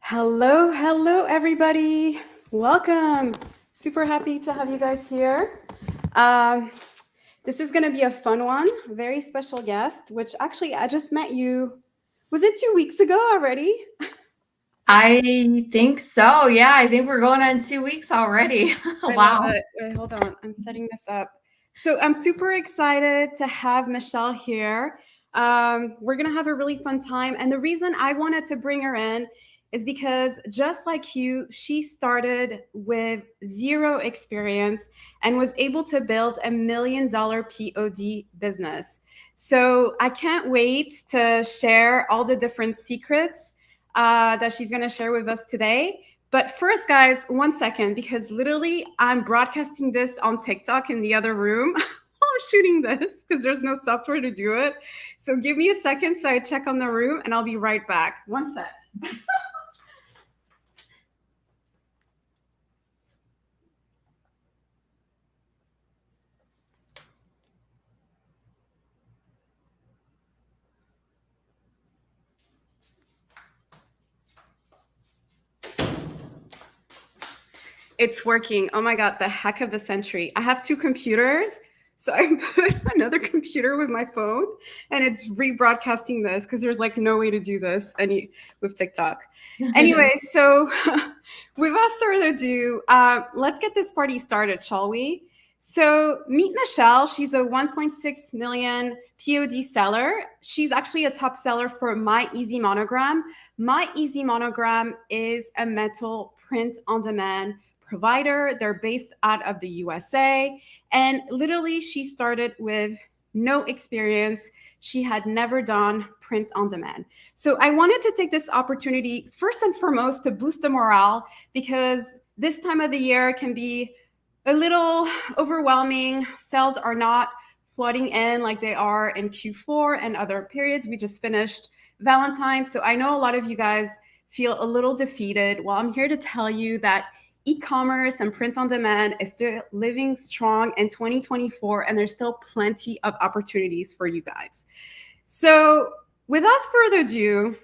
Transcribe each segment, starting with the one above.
Hello, hello, everybody. Welcome. Super happy to have you guys here. Um, this is going to be a fun one. Very special guest, which actually I just met you. Was it 2 weeks ago already? I think so. Yeah, I think we're going on 2 weeks already. I love Wow. it. Wait, hold on. I'm setting this up. So I'm super excited to have Michelle here. We're going to have a really fun time. And the reason I wanted to bring her in is because just like you, she started with zero experience and was able to build $1 million POD business. So I can't wait to share all the different secrets that she's going to share with us today. But first, guys, 1 second, because literally I'm broadcasting this on TikTok in the other room while I'm shooting this because there's no software to do it. So give me a second so I check on the room and I'll be right back. 1 sec. It's working. Oh my God, the hack of the century. I have two computers. So I put another computer with my phone and it's rebroadcasting this because there's like no way to do this with TikTok. Anyway, so without further ado, let's get this party started, shall we? So meet Michelle. She's a 1.6 million POD seller. She's actually a top seller for My Easy Monogram. My Easy Monogram is a metal print on demand provider. They're based out of the USA. And literally, she started with no experience. She had never done print on demand. So I wanted to take this opportunity, first and foremost, to boost the morale because this time of the year can be a little overwhelming. Sales are not flooding in like they are in Q4 and other periods. We just finished Valentine's. So I know a lot of you guys feel a little defeated. Well, I'm here to tell you that e-commerce and print on demand is still living strong in 2024 and there's still plenty of opportunities for you guys. So without further ado,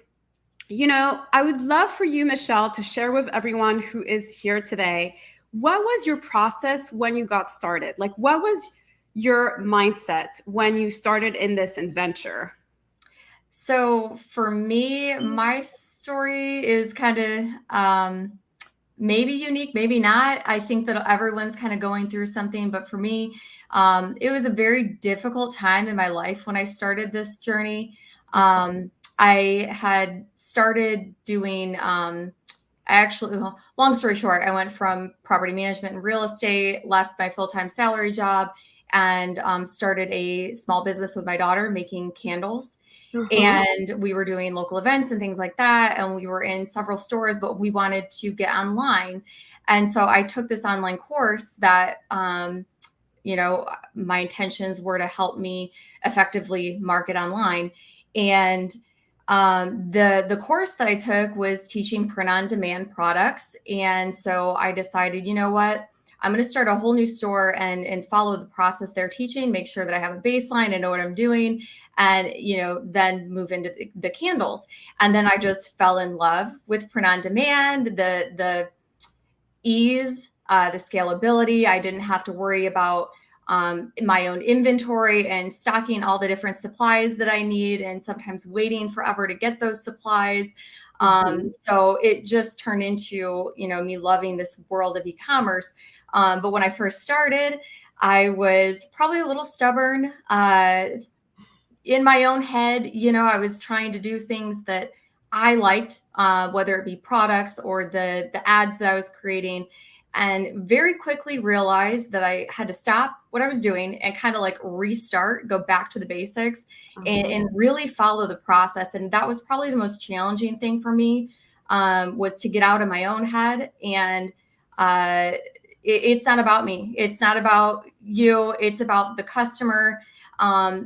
I would love for you, Michelle, to share with everyone who is here today, what was your process when you got started? Like, what was your mindset when you started in this adventure? So for me, my story is kind of maybe unique, maybe not. I think that everyone's kind of going through something, but for me, it was a very difficult time in my life when I started this journey. I had started doing well, long story short, I went from property management and real estate, left my full-time salary job, and started a small business with my daughter making candles. Uh-huh. And we were doing local events and things like that. And we were in several stores, but we wanted to get online. And so I took this online course that, my intentions were to help me effectively market online. And the course that I took was teaching print on demand products. And so I decided, you know what? I'm going to start a whole new store and follow the process they're teaching, make sure that I have a baseline and know what I'm doing, and then move into the candles. And then I just fell in love with print on demand, the ease, the scalability. I didn't have to worry about my own inventory and stocking all the different supplies that I need, and sometimes waiting forever to get those supplies. So it just turned into, me loving this world of e-commerce. But when I first started, I was probably a little stubborn in my own head. I was trying to do things that I liked, whether it be products or the ads that I was creating, and very quickly realized that I had to stop what I was doing and kind of like restart, go back to the basics, and really follow the process. And that was probably the most challenging thing for me, was to get out of my own head. And it's not about me. It's not about you. It's about the customer.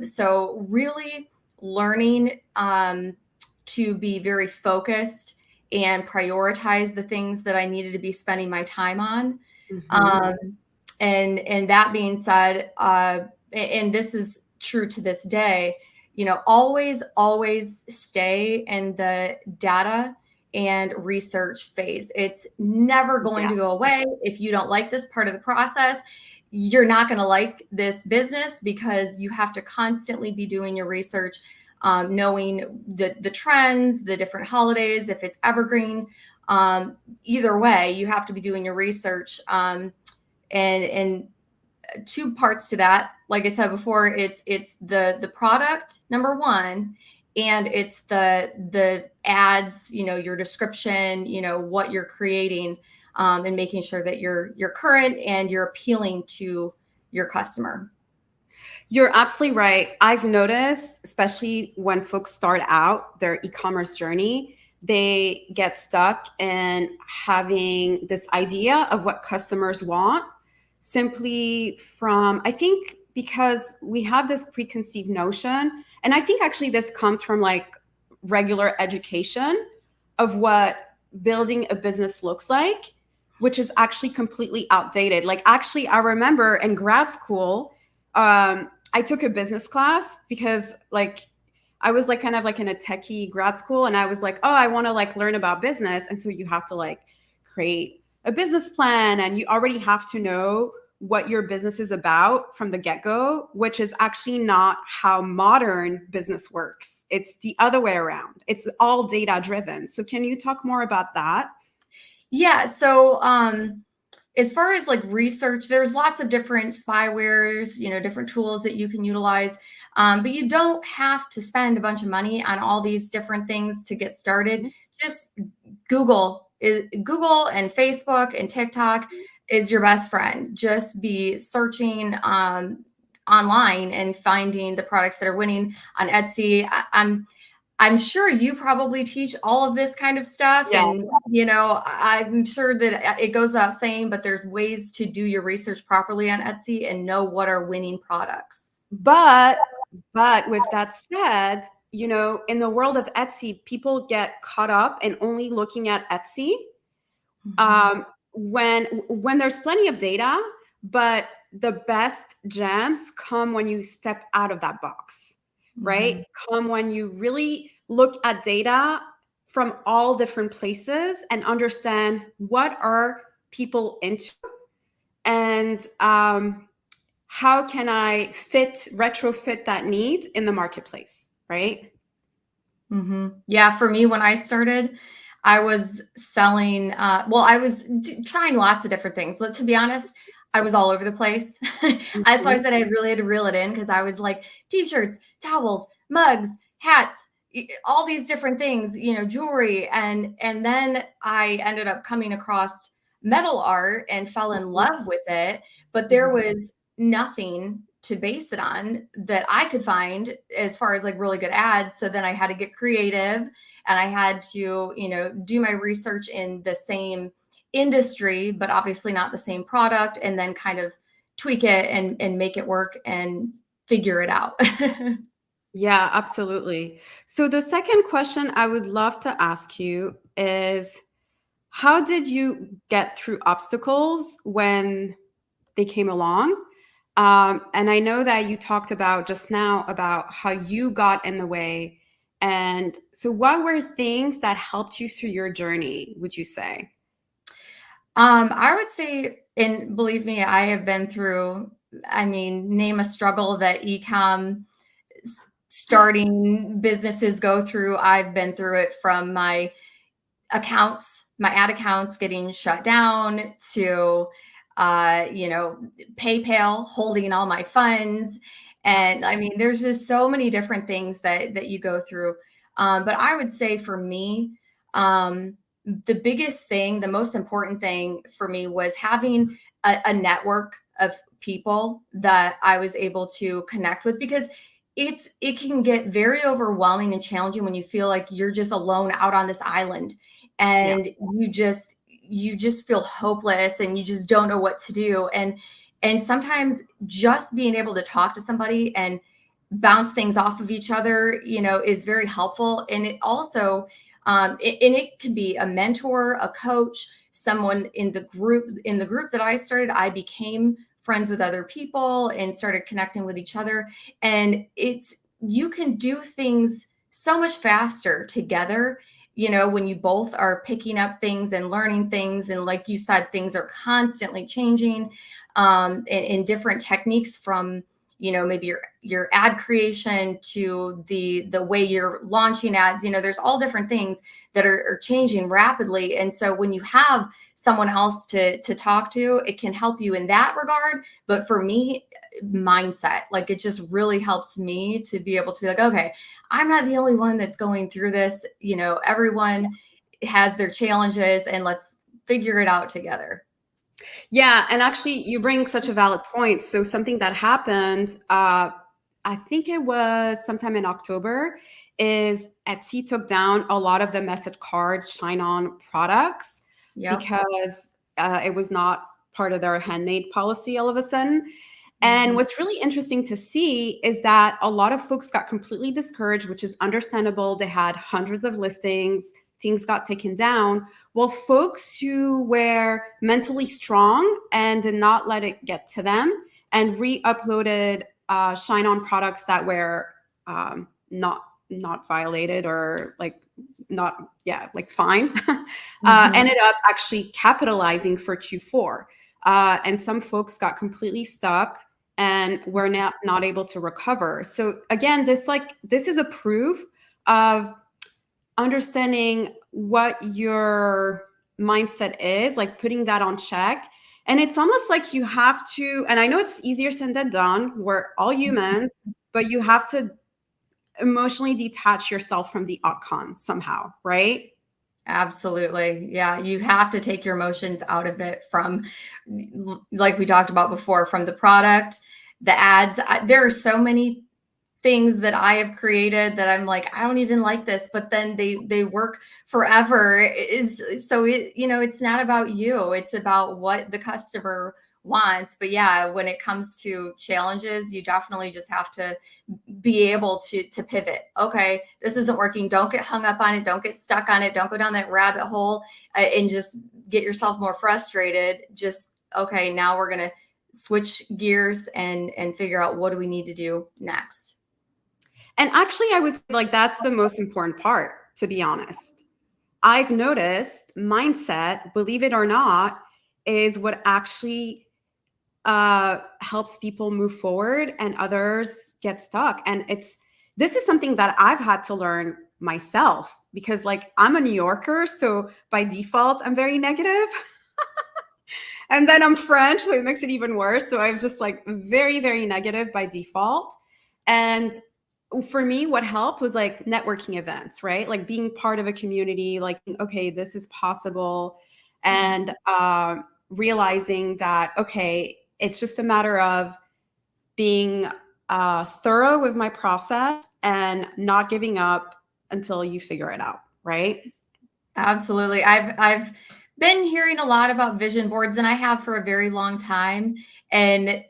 So really learning to be very focused and prioritize the things that I needed to be spending my time on. And that being said, and this is true to this day, always stay in the data and research phase. It's never going to go away. If you don't like this part of the process, you're not going to like this business, because you have to constantly be doing your research, knowing the trends, the different holidays, if it's evergreen. Either way, you have to be doing your research. And two parts to that. Like I said before, it's the product, number one, and it's the ads, your description, what you're creating, and making sure that you're current and you're appealing to your customer. You're absolutely right. I've noticed, especially when folks start out their e-commerce journey, they get stuck in having this idea of what customers want, simply from, I think, because we have this preconceived notion. And I think actually this comes from like regular education of what building a business looks like, which is actually completely outdated. Like, actually, I remember in grad school, I took a business class because like I was like kind of like in a techie grad school, and I was like, oh, I want to like learn about business. And so you have to like create a business plan, and you already have to know what your business is about from the get-go, which is actually not how modern business works. It's the other way around. It's all data driven. So can you talk more about that? Yeah. So, as far as like research, there's lots of different spywares, different tools that you can utilize. But you don't have to spend a bunch of money on all these different things to get started. Just Google and Facebook and TikTok is your best friend. Just be searching online and finding the products that are winning on Etsy. I'm sure you probably teach all of this kind of stuff. Yes. And, I'm sure that it goes without saying, but there's ways to do your research properly on Etsy and know what are winning products. But with that said, in the world of Etsy, people get caught up in only looking at Etsy. When there's plenty of data, but the best gems come when you step out of that box. Right? Come when you really look at data from all different places and understand what are people into, and how can I retrofit that need in the marketplace, right? Yeah, for me, when I started, I was selling, I was trying lots of different things. To be honest, I was all over the place. That's why I said I really had to reel it in, because I was like t-shirts, towels, mugs, hats, all these different things, jewelry. And then I ended up coming across metal art and fell in love with it. But there was nothing to base it on that I could find as far as like really good ads. So then I had to get creative, and I had to, do my research in the same industry, but obviously not the same product, and then kind of tweak it and make it work and figure it out. Yeah, absolutely. So the second question I would love to ask you is, how did you get through obstacles when they came along? And I know that you talked about just now about how you got in the way. And so what were things that helped you through your journey, would you say? I would say, and believe me, I have been through, name a struggle that ecom starting businesses go through. I've been through it, from my ad accounts getting shut down to, PayPal holding all my funds. And there's just so many different things that you go through. But I would say for me, the biggest thing, the most important thing for me was having a network of people that I was able to connect with, because it can get very overwhelming and challenging when you feel like you're just alone out on this island, and you just feel hopeless, and you just don't know what to do. And sometimes just being able to talk to somebody and bounce things off of each other, is very helpful. And it also, and it could be a mentor, a coach, someone in the group that I started. I became friends with other people and started connecting with each other. And you can do things so much faster together when you both are picking up things and learning things, and like you said, things are constantly changing, in different techniques, from maybe your ad creation to the way you're launching ads. There's all different things that are changing rapidly, and so when you have someone else to talk to, it can help you in that regard. But for me, mindset, like, it just really helps me to be able to be like, okay, I'm not the only one that's going through this. Everyone has their challenges, and let's figure it out together. Yeah, and actually, you bring such a valid point. So something that happened, I think it was sometime in October, is Etsy took down a lot of the message card Shine On products Yep. because it was not part of their handmade policy all of a sudden. And Mhm. what's really interesting to see is that a lot of folks got completely discouraged, which is understandable. They had hundreds of listings, things got taken down. Well, folks who were mentally strong and did not let it get to them and re-uploaded Shine On products that were not violated, or like not, yeah, like fine, Mhm. ended up actually capitalizing for Q4. And some folks got completely stuck and were not able to recover. So again, this is a proof of understanding what your mindset is, like putting that on check. And it's almost like you have to, and I know it's easier said than done, we're all humans, but you have to emotionally detach yourself from the outcome somehow, right? Absolutely. Yeah. You have to take your emotions out of it, from, like we talked about before, from the product, the ads. There are so many things that I have created that I'm like, I don't even like this, but then they work forever. Is so it's not about you. It's about what the customer wants. But yeah, when it comes to challenges, you definitely just have to be able to pivot. Okay, this isn't working. Don't get hung up on it. Don't get stuck on it. Don't go down that rabbit hole, and just get yourself more frustrated. Just, okay, now we're going to switch gears and figure out what do we need to do next. And actually, I would say, like, that's the most important part, to be honest. I've noticed mindset, believe it or not, is what actually helps people move forward and others get stuck. And this is something that I've had to learn myself, because, like, I'm a New Yorker, so by default I'm very negative. And then I'm French, so it makes it even worse. So I'm just like very, very negative by default. And for me, what helped was like networking events, right? Like being part of a community, like, okay, this is possible. And realizing that, okay, it's just a matter of being thorough with my process and not giving up until you figure it out, right? Absolutely. I've been hearing a lot about vision boards, and I have for a very long time. And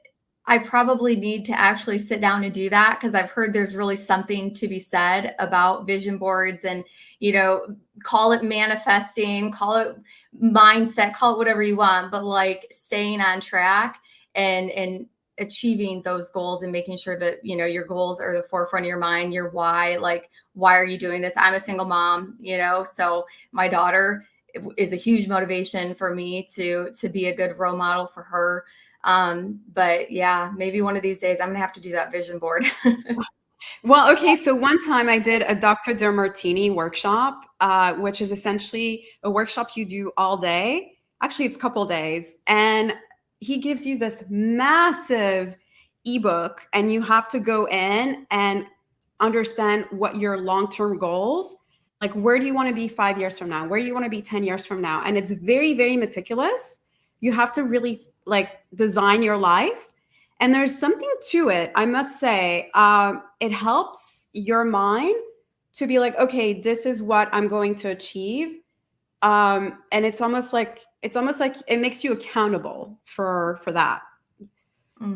I probably need to actually sit down and do that, because I've heard there's really something to be said about vision boards, and call it manifesting, call it mindset, call it whatever you want, but like staying on track and achieving those goals, and making sure that your goals are the forefront of your mind, your why. Like, why are you doing this? I'm a single mom, so my daughter is a huge motivation for me to be a good role model for her. But yeah, maybe one of these days I'm gonna have to do that vision board. Well, okay, so one time I did a Dr. Demartini workshop, which is essentially a workshop you do all day. Actually, it's a couple days. And he gives you this massive ebook, and you have to go in and understand what your long-term goals, like where do you want to be 5 years from now? Where do you want to be 10 years from now? And it's very, very meticulous. You have to really like design your life. And there's something to it, I must say. It helps your mind to be like, okay, this is what I'm going to achieve. And it's almost like it makes you accountable for that.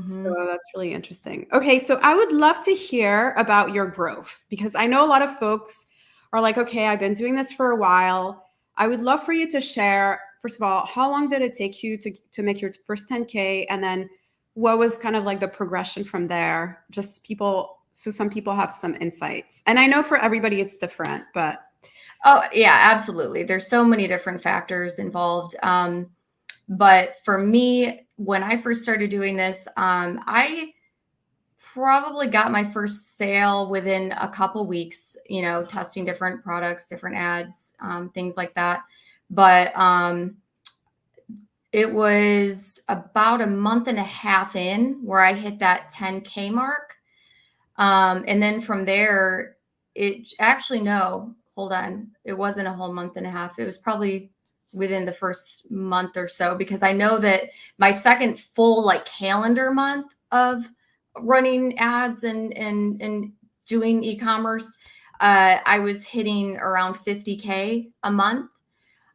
So Hmm. that's really interesting. Okay, so I would love to hear about your growth, because I know a lot of folks are like, okay, I've been doing this for a while. I would love for you to share, first of all, how long did it take you to make your first 10K? And then what was kind of like the progression from there? Just people, so some people have some insights. And I know for everybody it's different, but Oh, yeah, absolutely. There's so many different factors involved. But for me, when I first started doing this, I probably got my first sale within a couple weeks, testing different products, different ads, things like that. But it was about a month and a half in where I hit that 10K mark. And then from there, it actually, no, hold on. It wasn't a whole month and a half. It was probably within the first month or so, because I know that my second full like calendar month of running ads and doing e-commerce, I was hitting around 50K a month.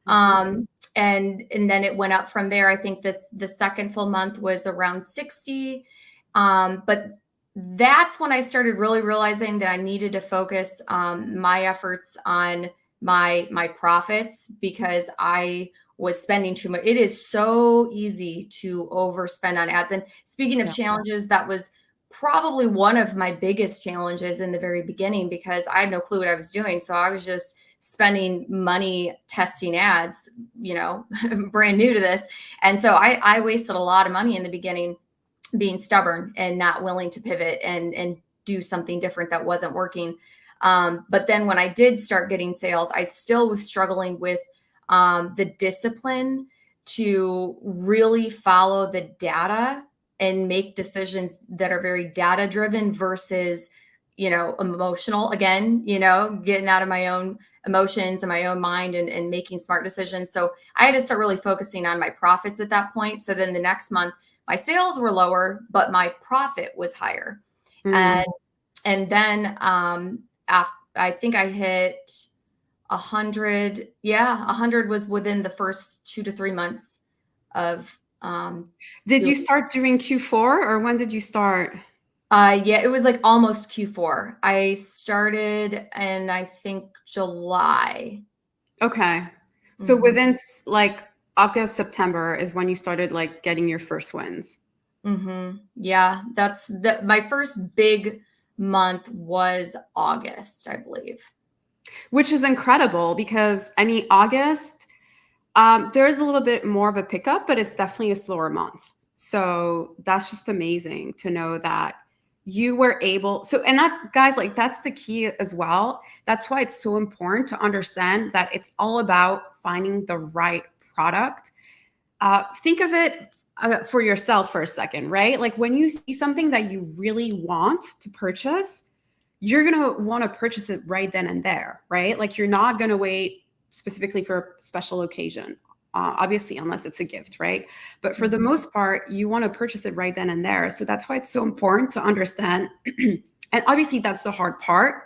Um, and then it went up from there. I think the second full month was around 60. But that's when I started really realizing that I needed to focus my efforts on my profits, because I was spending too much. It is so easy to overspend on ads. And speaking of Yeah. challenges, that was probably one of my biggest challenges in the very beginning, because I had no clue what I was doing. So I was just spending money testing ads, brand new to this. And so I wasted a lot of money in the beginning, being stubborn and not willing to pivot and do something different that wasn't working. But then when I did start getting sales, I still was struggling with the discipline to really follow the data and make decisions that are very data driven versus, emotional. Again, getting out of my own emotions and my own mind and making smart decisions. So I had to start really focusing on my profits at that point. So then the next month, my sales were lower, but my profit was higher. Mm. And then after, I think I hit 100. Yeah, 100 was within the first 2 to 3 months of Did you doing. start during Q4 or when did you start? Yeah, it was like almost Q4. I started in, I think, July. Okay. So Hmm. within like August, September is when you started like getting your first wins. Yeah, my first big month was August, I believe. Which is incredible because I mean, August, there's a little bit more of a pickup, but it's definitely a slower month. So that's just amazing to know that you were able. So, and that, guys, like that's the key as well. That's why it's so important to understand that it's all about finding the right product. Think of it for yourself for a second, right? Like when you see something that you really want to purchase, you're going to want to purchase it right then and there, right? Like you're not going to wait specifically for a special occasion, obviously, unless it's a gift, right? But for the Mhm. most part, you want to purchase it right then and there. So that's why it's so important to understand. And obviously, that's the hard part,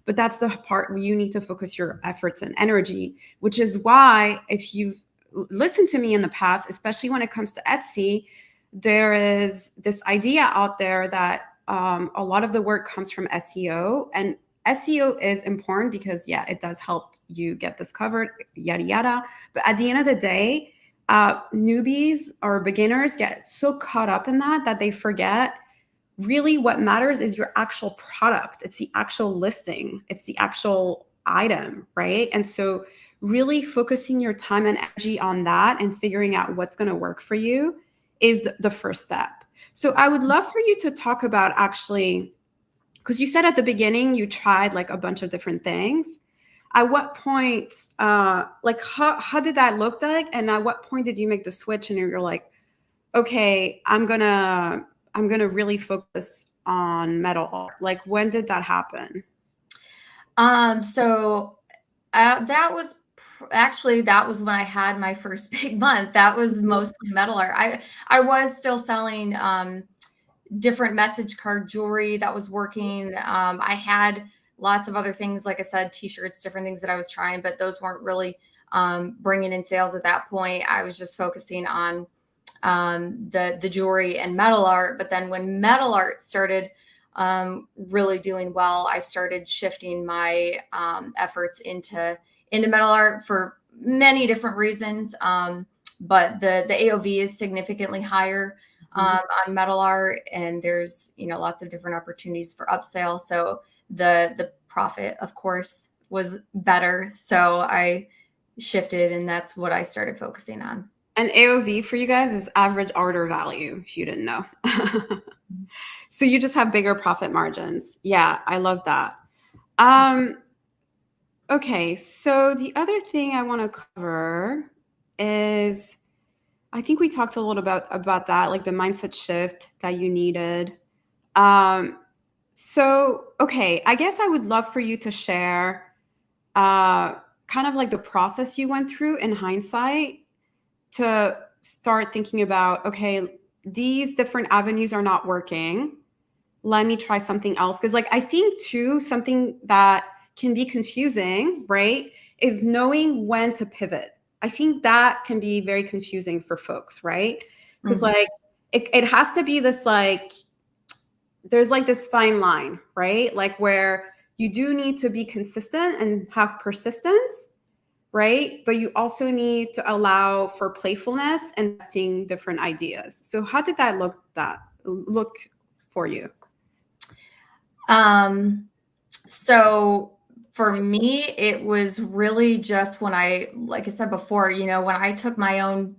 but that's the part where you need to focus your efforts and energy, which is why if you've listened to me in the past, especially when it comes to Etsy, there is this idea out there that a lot of the work comes from SEO, and SEO is important because yeah, it does help you get discovered, yada yada. But at the end of the day, newbies or beginners get so caught up in that they forget really what matters is your actual product. It's the actual listing. It's the actual item, right? And so really focusing your time and energy on that and figuring out what's going to work for you is the first step. So I would love for you to talk about actually, because you said at the beginning you tried like a bunch of different things. At what point, like how did that look like? And at what point did you make the switch and you're like, okay, I'm gonna really focus on metal art. Like when did that happen? So that was actually, that was when I had my first big month. That was Mhm. mostly metal art. I was still selling different message card jewelry that was working. I had lots of other things, like I said, t-shirts, different things that I was trying, but those weren't really bringing in sales at that point. I was just focusing on the jewelry and metal art. But then when metal art started really doing well, I started shifting my efforts into metal art for many different reasons. But the AOV is significantly higher Mhm. on metal art, and there's lots of different opportunities for upsell. So the profit, of course, was better. So I shifted, and that's what I started focusing on. And AOV for you guys is average order value, if you didn't know. So you just have bigger profit margins. Yeah, I love that. Okay, so the other thing I want to cover is I think we talked a little about that, like the mindset shift that you needed. So okay, I guess I would love for you to share kind of like the process you went through in hindsight to start thinking about, okay, these different avenues are not working. Let me try something else. Because, like, I think too, something that can be confusing, right, is knowing when to pivot. I think that can be very confusing for folks, right? Because, like, it has to be this, like, there's like this fine line, right? Like, where you do need to be consistent and have persistence, right? But you also need to allow for playfulness and testing different ideas. So how did that look for you? So for me, it was really just when like I said before, when I took my own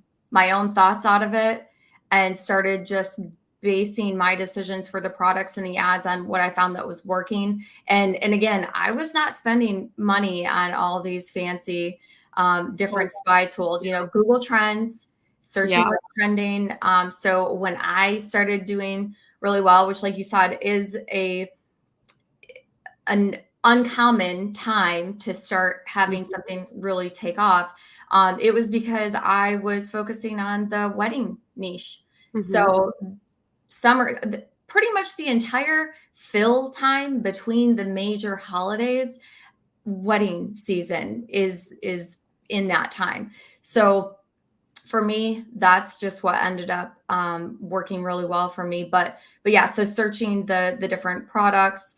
thoughts out of it and started just basing my decisions for the products and the ads on what I found that was working. And again, I was not spending money on all these fancy different spy tools, Google Trends, searching what's trending. So when I started doing really well, which, like you said, is an uncommon time to start having something really take off. It was because I was focusing on the wedding niche. So summer, pretty much the entire fill time between the major holidays, wedding season is in that time. So for me, that's just what ended up working really well for me. But yeah, so searching the different products,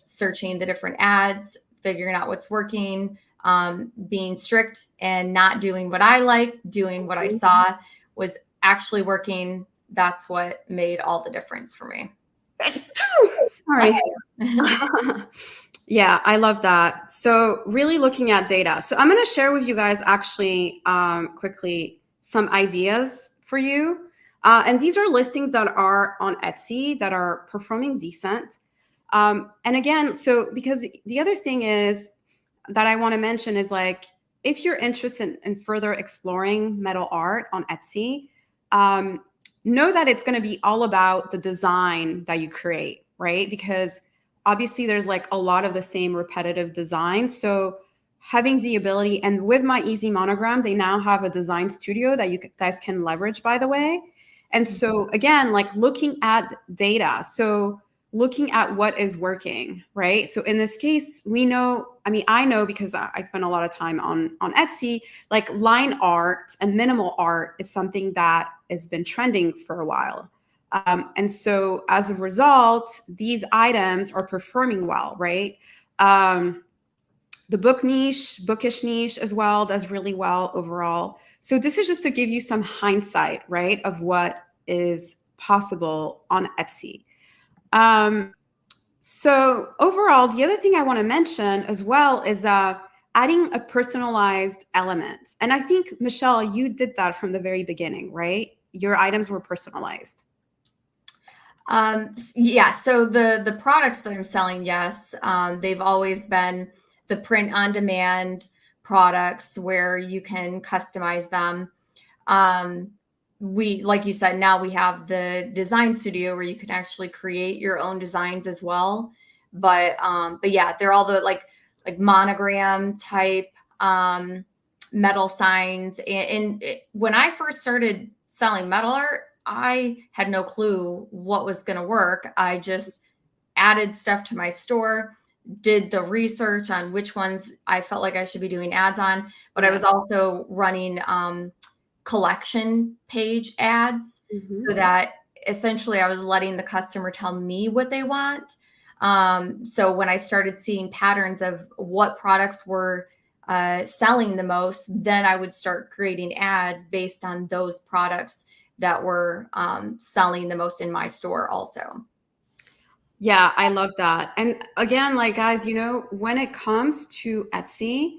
searching the different ads, figuring out what's working, being strict and not doing what I like, doing what I saw was actually working. That's what made all the difference for me. Sorry. Yeah, I love that. So really looking at data. So I'm going to share with you guys actually quickly some ideas for you. And these are listings that are on Etsy that are performing decent. And again, so because the other thing is that I want to mention is, like, if you're interested in further exploring metal art on Etsy, know that it's going to be all about the design that you create, right? Because obviously there's like a lot of the same repetitive design. So having the ability, and with My Easy Monogram, they now have a design studio that you guys can leverage, by the way. And so again, like looking at data. So looking at what is working, right? So in this case, we know, I know because I spend a lot of time on Etsy, like line art and minimal art is something that has been trending for a while. And so as a result, these items are performing well, right? The bookish niche as well does really well overall. So this is just to give you some hindsight, right, of what is possible on Etsy. So overall, the other thing I want to mention as well is adding a personalized element. And I think, Michelle, you did that from the very beginning, right? Your items were personalized. Yeah. So the products that I'm selling, yes, they've always been the print on demand products where you can customize them. We, like you said, now we have the design studio where you can actually create your own designs as well. But yeah, they're all the like monogram type, metal signs. And when I first started selling metal art, I had no clue what was going to work. I just added stuff to my store, did the research on which ones I felt like I should be doing ads on, but I was also running collection page ads so that essentially I was letting the customer tell me what they want. So when I started seeing patterns of what products were selling the most, then I would start creating ads based on those products that were selling the most in my store also. Yeah, I love that. And again, like guys, when it comes to Etsy,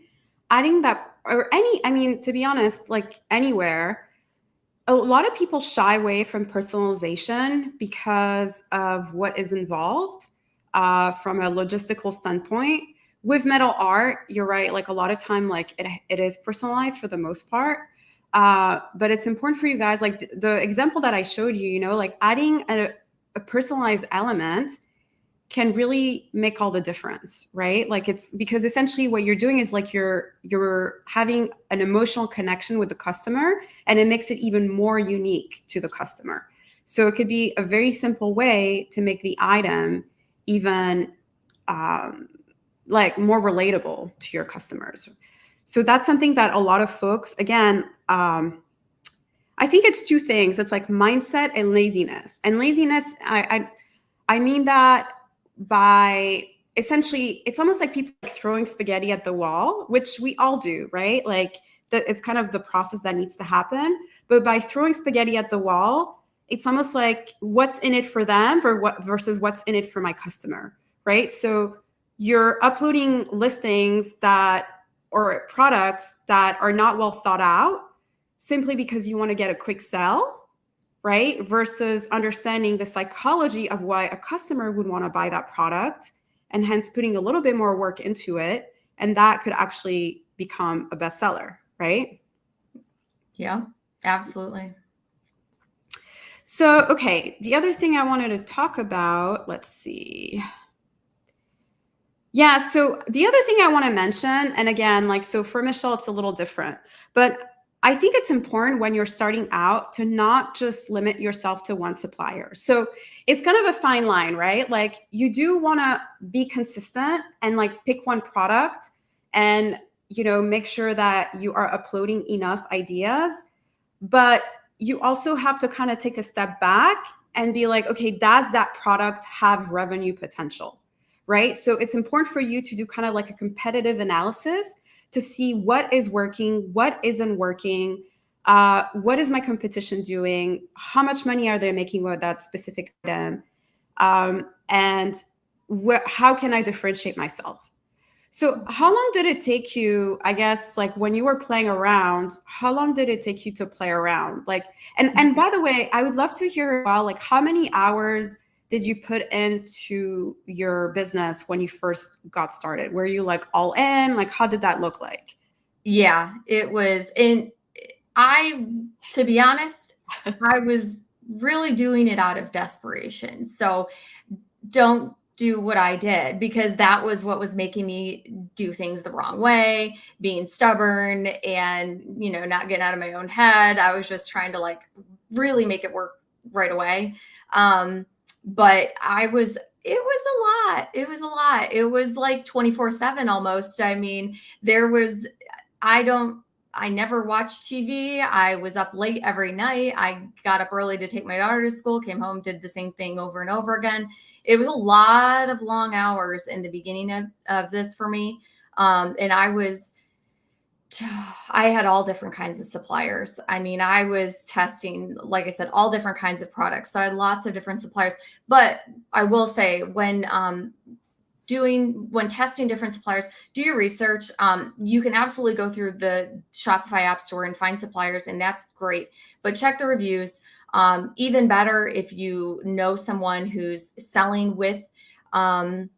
adding that or any, I mean, to be honest, like anywhere, a lot of people shy away from personalization because of what is involved from a logistical standpoint. With metal art, you're right. Like a lot of time, like it is personalized for the most part. But it's important for you guys, like the example that I showed you, like adding a personalized element can really make all the difference, right? Like it's because essentially what you're doing is like you're having an emotional connection with the customer, and it makes it even more unique to the customer. So it could be a very simple way to make the item even like more relatable to your customers. So that's something that a lot of folks, again, I think it's two things. It's like mindset and laziness. And laziness, I mean that by essentially, it's almost like people like throwing spaghetti at the wall, which we all do, right? Like that it's kind of the process that needs to happen. But by throwing spaghetti at the wall, it's almost like what's in it for them versus what's in it for my customer, right? So you're uploading listings that or products that are not well thought out simply because you want to get a quick sell, right? Versus understanding the psychology of why a customer would want to buy that product and hence putting a little bit more work into it. And that could actually become a bestseller, right? Yeah, absolutely. So, okay, the other thing I wanted to talk about, let's see. Yeah, so the other thing I want to mention, and again, like, so for Michelle, it's a little different, but I think it's important when you're starting out to not just limit yourself to one supplier. So it's kind of a fine line, right? Like you do want to be consistent and like pick one product and, make sure that you are uploading enough ideas, but you also have to kind of take a step back and be like, okay, does that product have revenue potential? Right? So it's important for you to do kind of like a competitive analysis to see what is working, what isn't working, what is my competition doing, how much money are they making with that specific item, and how can I differentiate myself? So how long did it take you, I guess, like when you were playing around, how long did it take you to play around? Like, and by the way, I would love to hear about like how many hours did you put into your business when you first got started? Were you like all in? Like, how did that look like? Yeah, it was. And to be honest, I was really doing it out of desperation. So don't do what I did because that was what was making me do things the wrong way, being stubborn and, not getting out of my own head. I was just trying to like really make it work right away. But it was a lot. It was a lot. It was like 24/7 almost. I mean, I never watched TV. I was up late every night. I got up early to take my daughter to school, came home, did the same thing over and over again. It was a lot of long hours in the beginning of this for me. And I had all different kinds of suppliers. I mean, I was testing, like I said, all different kinds of products. So I had lots of different suppliers. But I will say when testing different suppliers, do your research. You can absolutely go through the Shopify App Store and find suppliers, and that's great. But check the reviews. Even better if you know someone who's selling with a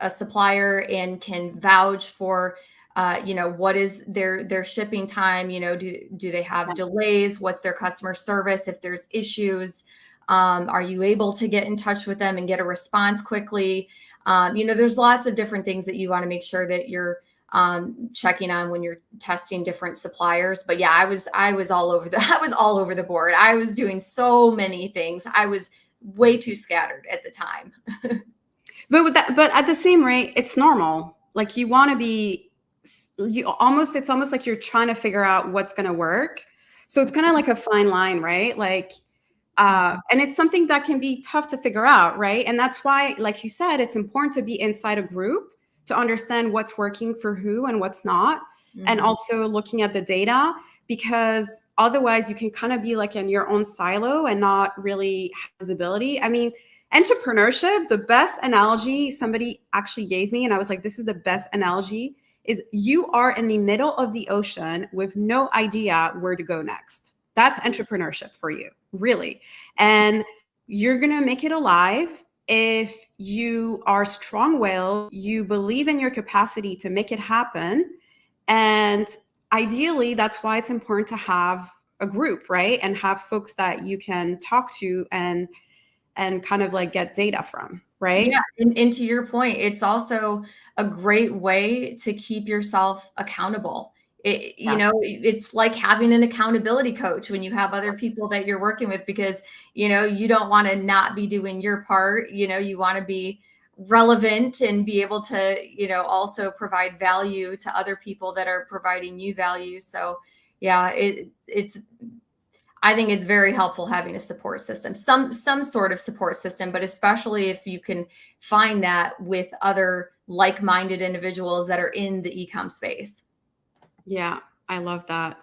supplier and can vouch for what is their shipping time. Do they have delays? What's their customer service? If there's issues, are you able to get in touch with them and get a response quickly? There's lots of different things that you want to make sure that you're checking on when you're testing different suppliers. But yeah, I was all over I was all over the board. I was doing so many things. I was way too scattered at the time. But at the same rate, it's normal. Like you want to be, it's almost like you're trying to figure out what's going to work. So it's kind of like a fine line, right? Like, and it's something that can be tough to figure out, right? And that's why, like you said, it's important to be inside a group to understand what's working for who and what's not. Mm-hmm. And also looking at the data, because otherwise you can kind of be like in your own silo and not really have visibility. I mean, Entrepreneurship, the best analogy somebody actually gave me, and I was like, this is the best analogy, is you are in the middle of the ocean with no idea where to go next. That's entrepreneurship for you, really. And you're going to make it alive if you are strong-willed, you believe in your capacity to make it happen. And ideally, that's why it's important to have a group, right? And have folks that you can talk to and kind of like get data from, right? Yeah, and to your point, it's also a great way to keep yourself accountable. Yes. It's like having an accountability coach when you have other people that you're working with, because, you don't want to not be doing your part. You want to be relevant and be able to, also provide value to other people that are providing you value. So yeah, I think it's very helpful having a support system, some sort of support system, but especially if you can find that with other like-minded individuals that are in the e-com space. Yeah, I love that.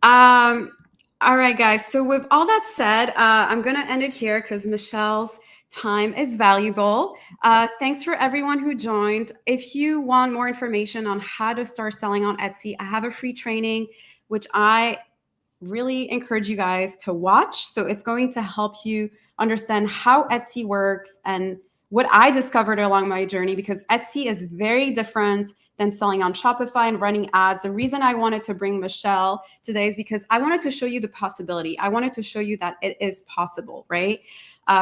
All right, guys. So with all that said, I'm going to end it here because Michelle's time is valuable. Thanks for everyone who joined. If you want more information on how to start selling on Etsy, I have a free training, which I really encourage you guys to watch. So it's going to help you understand how Etsy works and what I discovered along my journey, because Etsy is very different than selling on Shopify and running ads. The reason I wanted to bring Michelle today is because I wanted to show you the possibility. I wanted to show you that it is possible, right?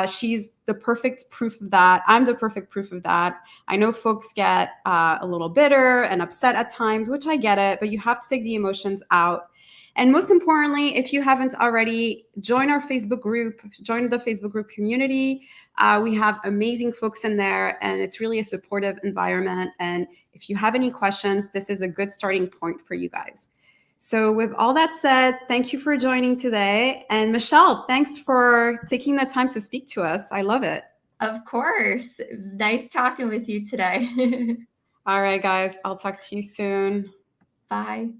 She's the perfect proof of that. I'm the perfect proof of that. I know folks get a little bitter and upset at times, which I get it, but you have to take the emotions out. And most importantly, if you haven't already, join our Facebook group, join the Facebook group community. We have amazing folks in there, and it's really a supportive environment. And if you have any questions, this is a good starting point for you guys. So with all that said, thank you for joining today. And Michelle, thanks for taking the time to speak to us. I love it. Of course. It was nice talking with you today. All right, guys, I'll talk to you soon. Bye.